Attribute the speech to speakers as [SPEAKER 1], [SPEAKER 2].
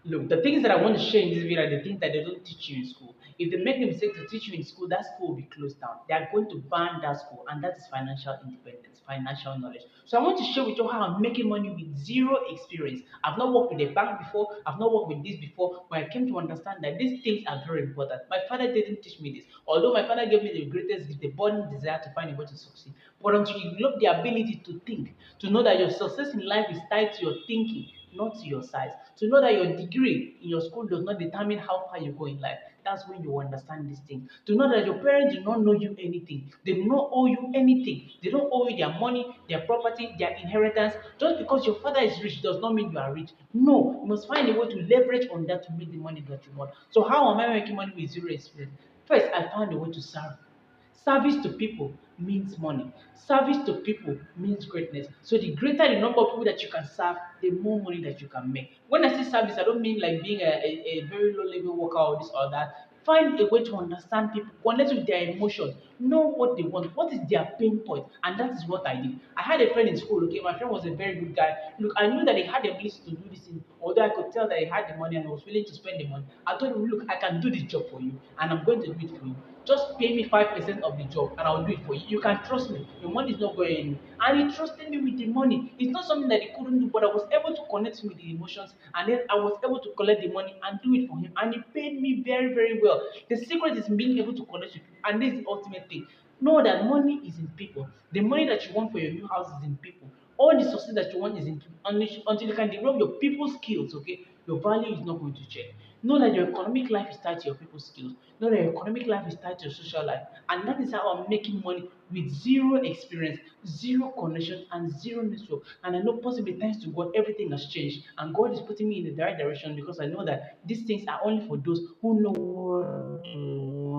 [SPEAKER 1] Look, the things that I want to share in this video are the things that they don't teach you in school. If they make the mistake to teach you in school, that school will be closed down. They are going to ban that school, and that is financial independence, financial knowledge. So I want to share with you how I'm making money with zero experience. I've not worked with a bank before, I've not worked with this before, but I came to understand that these things are very important. My father didn't teach me this. Although my father gave me the greatest gift, the burning desire to find a way to succeed. But until you develop the ability to think, to know that your success in life is tied to your thinking, not to your size. To know that your degree in your school does not determine how far you go in life. That's when you understand these things. To know that your parents do not know you anything. They do not owe you anything. They don't owe you their money, their property, their inheritance. Just because your father is rich does not mean you are rich. No, you must find a way to leverage on that to make the money that you want. So how am I making money with zero experience? First, I found a way to serve. Service to people means money. Service to people means greatness. So the greater the number of people that you can serve, the more money that you can make. When I say service, I don't mean like being a very low level worker or this or that. Find a way to understand people, connect with their emotions, know what they want, what is their pain point, and that is what I did. I had a friend in school, okay, my friend was a very good guy. Look, I knew that he had the ability to do this thing, although I could tell that he had the money and he was willing to spend the money. I told him, look, I can do this job for you, and I'm going to do it for you. Just pay me 5% of the job and I'll do it for you. You can trust me. Your money is not going anywhere. And he trusted me with the money. It's not something that he couldn't do, but I was able to connect him with the emotions and then I was able to collect the money and do it for him. And he paid me very, very well. The secret is being able to connect with people. And this is the ultimate thing. Know that money is in people. The money that you want for your new house is in people. All the success that you want is in people. Until you can develop your people skills, okay, your value is not going to change. Know that your economic life is tied to your people skills. Know that your economic life is tied to your social life. And that is how I'm making money with zero experience, zero connection, and zero network. And I know possibly thanks to God, everything has changed. And God is putting me in the right direction because I know that these things are only for those who know what to